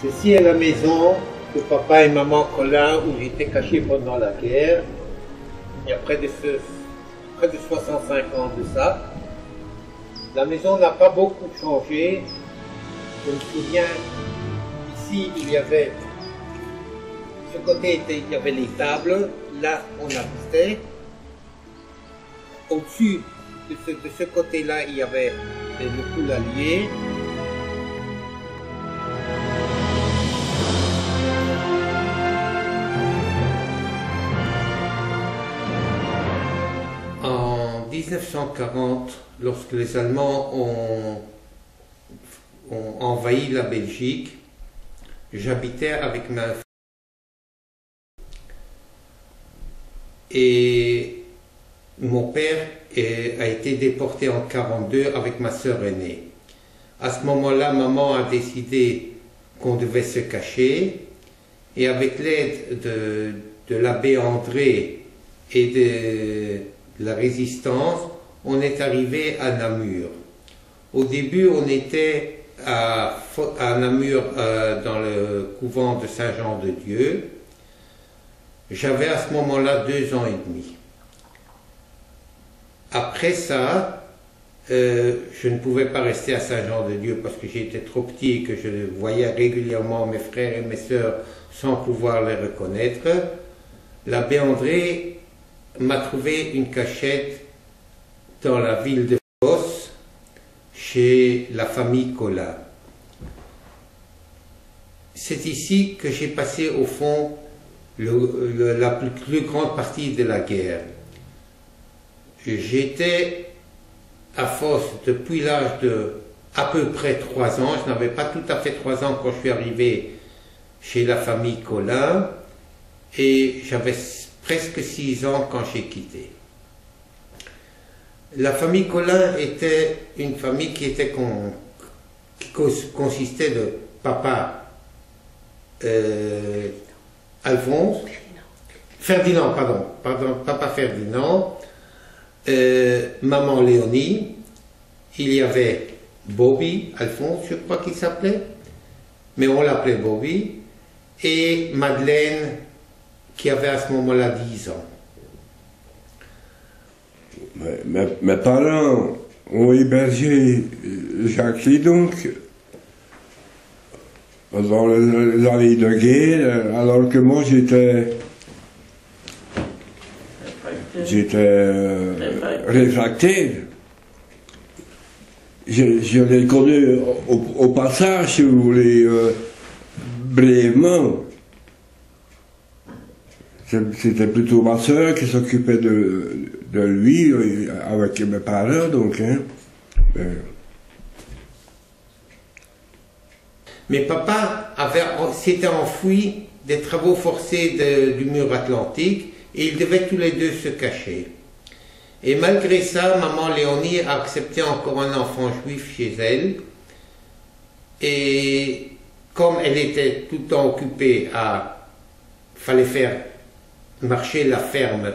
Ceci est la maison de papa et maman Colin où j'étais caché pendant la guerre. Il y a près de 65 ans de ça. La maison n'a pas beaucoup changé. Je me souviens, ici il y avait, ce côté il y avait les tables, là on habitait. Au-dessus de ce côté-là, il y avait le poulailler. En 1940, lorsque les Allemands ont envahi la Belgique, j'habitais avec ma famille. Et mon père a été déporté en 1942 avec ma sœur aînée. À ce moment-là, maman a décidé qu'on devait se cacher. Et avec l'aide de l'abbé André et de la résistance, on est arrivé à Namur. Au début, on était à Namur dans le couvent de Saint-Jean-de-Dieu. J'avais à ce moment-là 2 ans et demi. Après ça, je ne pouvais pas rester à Saint-Jean-de-Dieu parce que j'étais trop petit et que je voyais régulièrement mes frères et mes sœurs sans pouvoir les reconnaître. L'abbé André m'a trouvé une cachette dans la ville de Fosse, chez la famille Colin. C'est ici que j'ai passé au fond la plus grande partie de la guerre. J'étais à Fosse depuis l'âge de à peu près 3 ans. Je n'avais pas tout à fait 3 ans quand je suis arrivé chez la famille Colin et j'avais presque 6 ans quand j'ai quitté. La famille Colin était une famille qui consistait de papa Alphonse, Ferdinand, papa Ferdinand, maman Léonie, il y avait Bobby, Alphonse, je crois qu'il s'appelait, mais on l'appelait Bobby, et Madeleine, qui avait à ce moment-là 10 ans. Mes parents ont hébergé Jacques donc dans les années de guerre, alors que moi j'étais réfractaire. Je l'ai connu au passage, si vous voulez, brièvement. C'était plutôt ma soeur qui s'occupait de lui, avec mes parents, donc. Hein. Mais papa s'était enfoui des travaux forcés du mur atlantique et ils devaient tous les deux se cacher. Et malgré ça, maman Léonie a accepté encore un enfant juif chez elle. Et comme elle était tout le temps occupée fallait faire marcher la ferme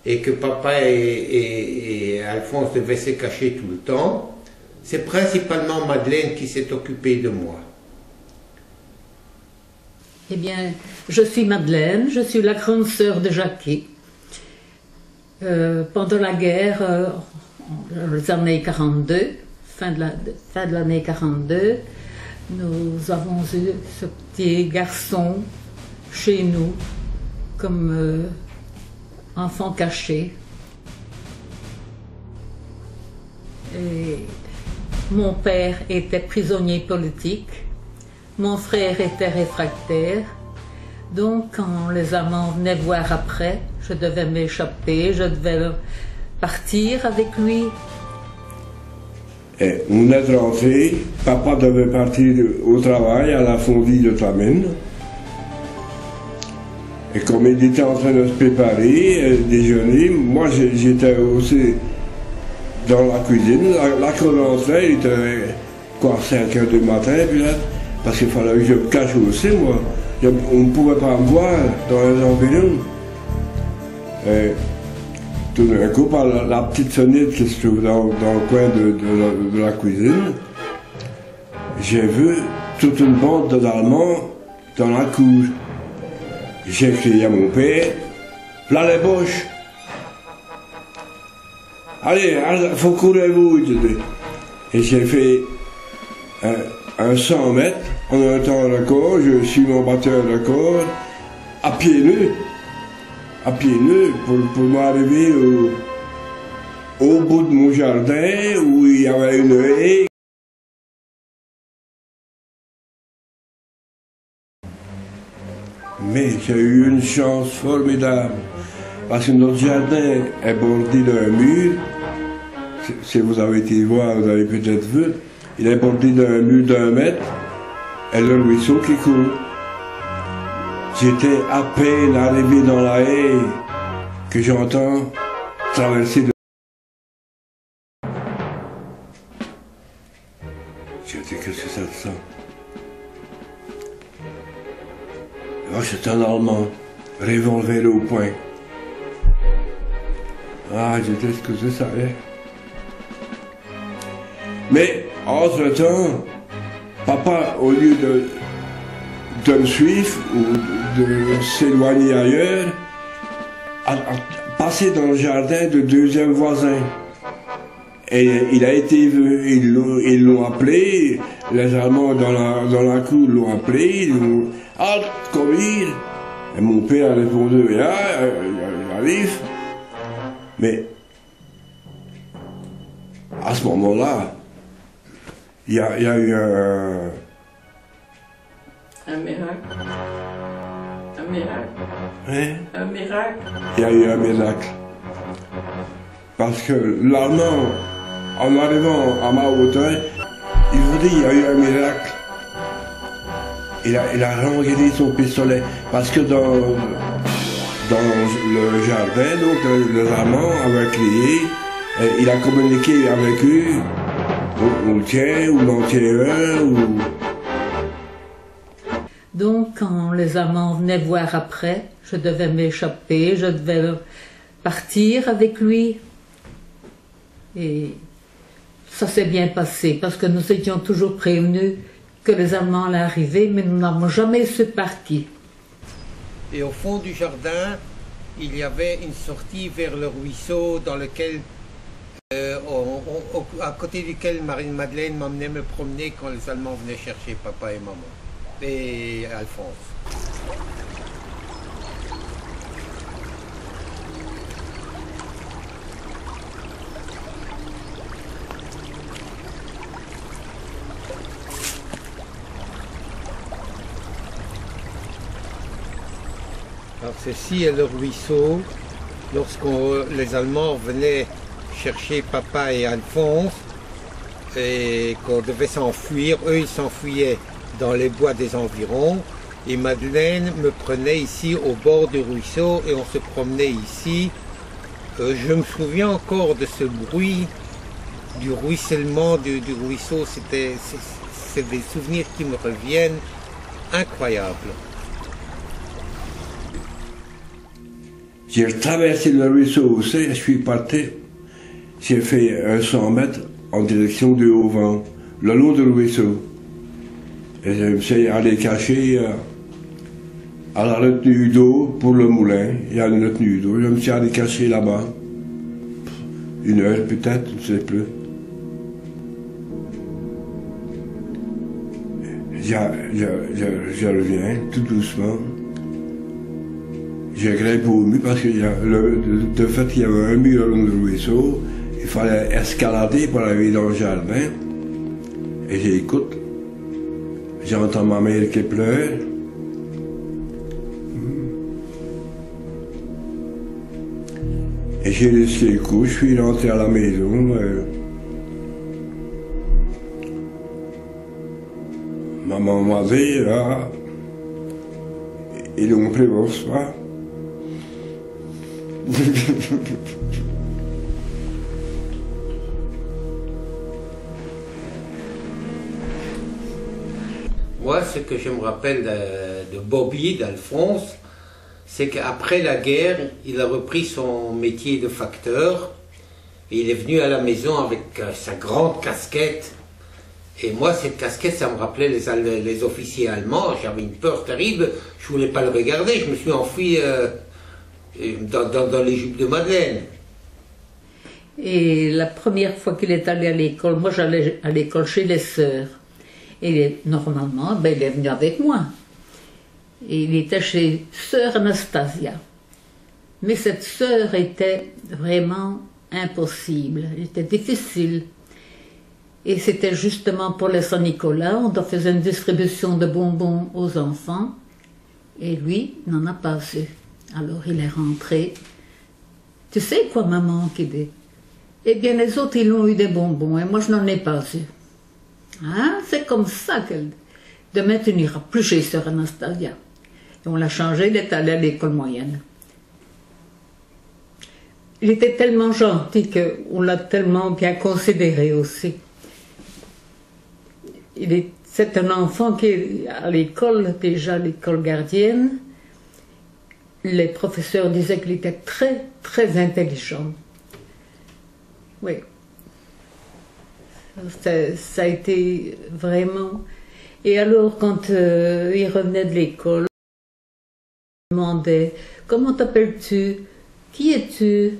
et que papa et Alphonse devaient se cacher tout le temps, c'est principalement Madeleine qui s'est occupée de moi. Eh bien, je suis Madeleine, je suis la grande sœur de Jackie. Pendant la guerre, les années 42, fin de l'année 42, nous avons eu ce petit garçon chez nous comme enfant caché. Et mon père était prisonnier politique, mon frère était réfractaire, donc quand les amants venaient voir après, je devais m'échapper, je devais partir avec lui. Et on est rentré, papa devait partir au travail à la fondue de Tamène. Et comme il était en train de se préparer, déjeuner, moi j'étais aussi dans la cuisine. Là qu'on rentrait, il était quoi, 5 h du matin, peut-être, parce qu'il fallait que je me cache aussi, moi. On ne pouvait pas me voir dans les environs. Et tout d'un coup, par la petite fenêtre qui se trouve dans le coin de la cuisine, j'ai vu toute une bande d'Allemands dans la cour. J'ai crié à mon père, là les boches. Allez, faut courir vous. Et j'ai fait un 100 mètres en un temps record, je suis mon batteur record, à pieds nus pour m'arriver au bout de mon jardin où il y avait une haie. Mais j'ai eu une chance formidable, parce que notre jardin est bordé d'un mur. Si vous avez été voir, vous avez peut-être vu, il est bordé d'un mur d'1 mètre, et le ruisseau qui coule. J'étais à peine arrivé dans la haie que j'entends traverser de... J'ai dit, qu'est-ce que ça te sent? Oh, c'est un Allemand, revolver au poing. Ah, j'ai dit, ce que c'est ça, hein? Mais, entre-temps, papa, au lieu de me suivre ou de s'éloigner ailleurs, a passé dans le jardin de deuxième voisin. Et il a été vu, ils l'ont appelé, les Allemands dans la cour l'ont appelé, ils l'ont dit, halt, komm hier. Et mon père a répondu, ja, j'arrive. Mais, à ce moment-là, il y a eu un miracle. Un miracle. Hein? Un miracle. Il y a eu un miracle. Parce que l'Allemand, en arrivant à ma hauteur, il vous dit, il y a eu un miracle. Il a rengaidé son pistolet. Parce que dans le jardin, donc, les Allemands avaient crié, il a communiqué avec eux, on le tient, ou l'on tient un, ou... Donc, quand les Allemands venaient voir après, je devais m'échapper, je devais partir avec lui. Et ça s'est bien passé, parce que nous étions toujours prévenus que les Allemands allaient arriver, mais nous n'avons jamais su par qui. Et au fond du jardin, il y avait une sortie vers le ruisseau dans lequel, à côté duquel Marie-Madeleine m'emmenait me promener quand les Allemands venaient chercher papa et maman. Et Alphonse. Alors ceci est le ruisseau. Lorsque les Allemands venaient chercher papa et Alphonse et qu'on devait s'enfuir, eux ils s'enfuyaient dans les bois des environs, et Madeleine me prenait ici au bord du ruisseau et on se promenait ici. Je me souviens encore de ce bruit du ruissellement du ruisseau, c'est des souvenirs qui me reviennent incroyables. J'ai traversé le ruisseau aussi, je suis parti, j'ai fait un 100 mètres en direction du Haut-Vent, le long du ruisseau. Et je me suis allé cacher à la retenue d'eau pour le moulin. Il y a une retenue d'eau. Je me suis allé cacher là-bas. 1 heure peut-être, je ne sais plus. Je reviens tout doucement. Je grimpe au mur parce que de fait il y avait un mur au long du ruisseau. Il fallait escalader pour arriver dans le jardin. Et j'écoute. J'entends ma mère qui pleure. Et j'ai laissé le coup, je suis rentré à la maison. Maman m'a dit, ah, ils l'ont pris pour ça. Moi, ce que je me rappelle de Bobby, d'Alphonse, c'est qu'après la guerre, il a repris son métier de facteur. Et il est venu à la maison avec sa grande casquette. Et moi, cette casquette, ça me rappelait les officiers allemands. J'avais une peur terrible. Je voulais pas le regarder. Je me suis enfui dans les jupes de Madeleine. Et la première fois qu'il est allé à l'école, moi j'allais à l'école chez les sœurs. Et normalement, ben, il est venu avec moi. Et il était chez sœur Anastasia. Mais cette sœur était vraiment impossible. Elle était difficile. Et c'était justement pour les Saint-Nicolas, on faisait une distribution de bonbons aux enfants. Et lui, n'en a pas eu. Alors il est rentré. Tu sais quoi, maman, qu'il dit? Eh bien, les autres, ils ont eu des bonbons, et moi, je n'en ai pas eu. Hein? C'est comme ça qu'elle dit. Demain, tu n'iras plus chez sœur Anastasia. Et on l'a changé, il est allé à l'école moyenne. Il était tellement gentil qu'on l'a tellement bien considéré aussi. C'est un enfant qui est à l'école, déjà l'école gardienne. Les professeurs disaient qu'il était très, très intelligent. Oui. Ça a été vraiment... Et alors, quand il revenait de l'école, il demandait « Comment t'appelles-tu? Qui es-tu »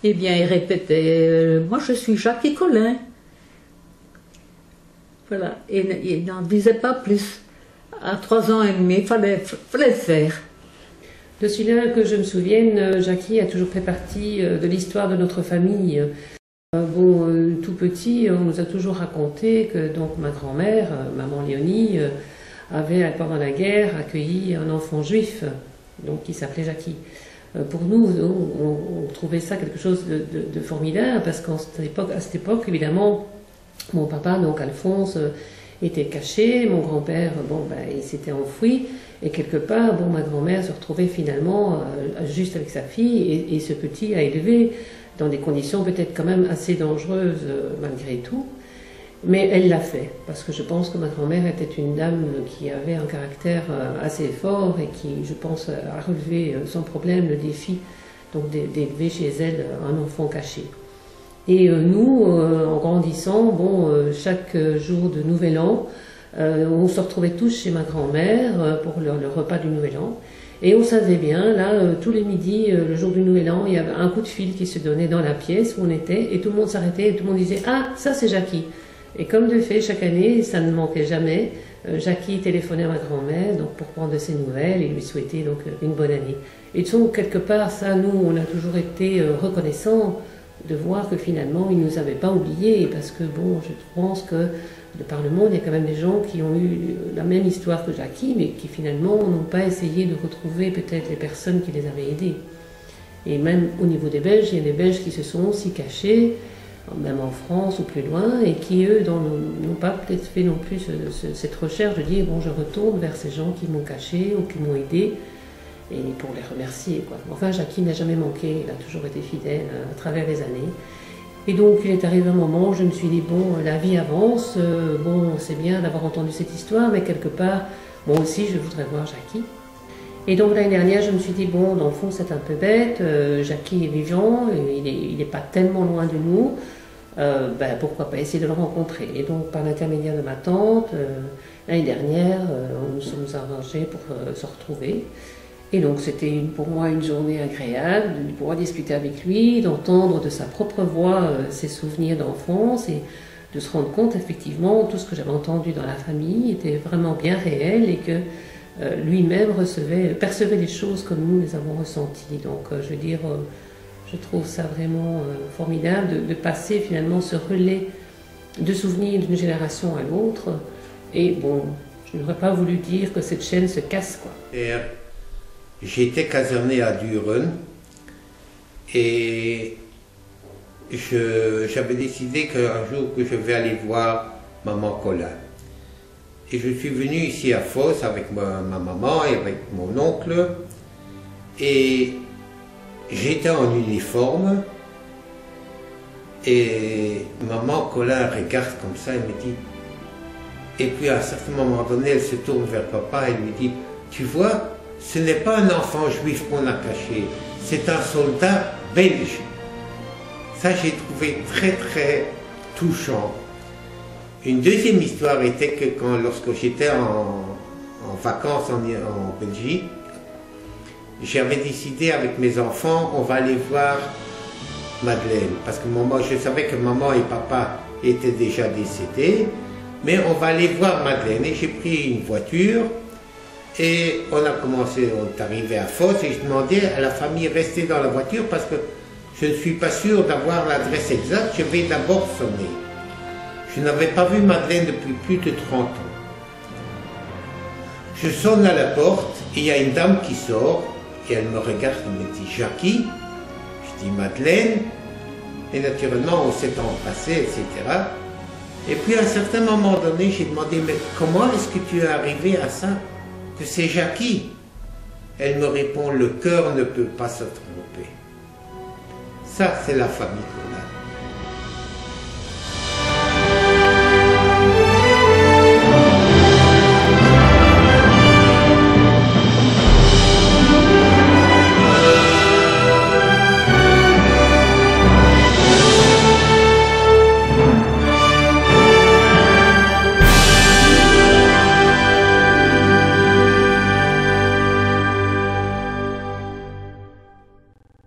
Eh bien, il répétait « Moi, je suis Jackie Collin. » Voilà. Et il n'en disait pas plus. À 3 ans et demi, il fallait le faire. De celui-là que je me souvienne, Jackie a toujours fait partie de l'histoire de notre famille. Tout petit, on nous a toujours raconté que donc ma grand-mère, maman Léonie, avait pendant la guerre accueilli un enfant juif, donc qui s'appelait Jackie. Pour nous, on trouvait ça quelque chose de formidable parce qu'à cette époque, évidemment, mon papa, donc Alphonse, était caché, mon grand-père, il s'était enfoui, et quelque part, ma grand-mère se retrouvait finalement juste avec sa fille, et ce petit a élevé dans des conditions peut-être quand même assez dangereuses malgré tout, mais elle l'a fait, parce que je pense que ma grand-mère était une dame qui avait un caractère assez fort et qui, je pense, a relevé sans problème le défi donc d'élever chez elle un enfant caché. Et nous, en grandissant, chaque jour de Nouvel An, on se retrouvait tous chez ma grand-mère pour le repas du Nouvel An. Et on savait bien, là, tous les midis, le jour du Nouvel An, il y avait un coup de fil qui se donnait dans la pièce où on était, et tout le monde s'arrêtait, et tout le monde disait « Ah, ça c'est Jackie !» Et comme de fait, chaque année, ça ne manquait jamais, Jackie téléphonait à ma grand-mère donc pour prendre de ses nouvelles et lui souhaiter donc une bonne année. Et donc, quelque part, ça, nous, on a toujours été reconnaissants de voir que finalement, il ne nous avait pas oubliés, parce que, je pense que de par le monde, il y a quand même des gens qui ont eu la même histoire que Jackie, mais qui finalement n'ont pas essayé de retrouver peut-être les personnes qui les avaient aidés. Et même au niveau des Belges, il y a des Belges qui se sont aussi cachés, même en France ou plus loin, et qui, eux, n'ont pas peut-être fait non plus cette recherche de dire, je retourne vers ces gens qui m'ont caché ou qui m'ont aidé, et pour les remercier, quoi. Enfin, Jackie n'a jamais manqué, il a toujours été fidèle à travers les années. Et donc, il est arrivé un moment où je me suis dit, la vie avance, c'est bien d'avoir entendu cette histoire, mais quelque part, moi aussi, je voudrais voir Jackie. Et donc, l'année dernière, je me suis dit, dans le fond, c'est un peu bête, Jackie est vivant, il n'est pas tellement loin de nous, pourquoi pas essayer de le rencontrer. Et donc, par l'intermédiaire de ma tante, l'année dernière, nous sommes arrangés pour se retrouver. Et donc c'était pour moi une journée agréable de pouvoir discuter avec lui, d'entendre de sa propre voix ses souvenirs d'enfance et de se rendre compte effectivement tout ce que j'avais entendu dans la famille était vraiment bien réel et que lui-même percevait les choses comme nous les avons ressenties. Donc je trouve ça vraiment formidable de passer finalement ce relais de souvenirs d'une génération à l'autre. Et je n'aurais pas voulu dire que cette chaîne se casse, quoi. J'étais caserné à Düren et j'avais décidé qu'un jour que je vais aller voir maman Collin. Et je suis venu ici à Fos avec ma maman et avec mon oncle et j'étais en uniforme et maman Collin regarde comme ça et me dit, et puis à un certain moment donné elle se tourne vers papa et lui dit, tu vois, ce n'est pas un enfant juif qu'on a caché, c'est un soldat belge. Ça, j'ai trouvé très, très touchant. Une deuxième histoire était que lorsque j'étais en vacances en Belgique, j'avais décidé avec mes enfants, on va aller voir Madeleine. Parce que je savais que maman et papa étaient déjà décédés, mais on va aller voir Madeleine. Et j'ai pris une voiture et on est arrivé à Fos et je demandais à la famille de rester dans la voiture parce que je ne suis pas sûr d'avoir l'adresse exacte, je vais d'abord sonner. Je n'avais pas vu Madeleine depuis plus de 30 ans. Je sonne à la porte et il y a une dame qui sort et elle me regarde et me dit « Jackie ?» Je dis « Madeleine ?» Et naturellement on s'est embrassé, etc. Et puis à un certain moment donné, j'ai demandé « Mais comment est-ce que tu es arrivé à ça? Que c'est Jackie ?» Elle me répond « Le cœur ne peut pas se tromper. » Ça, c'est la famille qu'on a.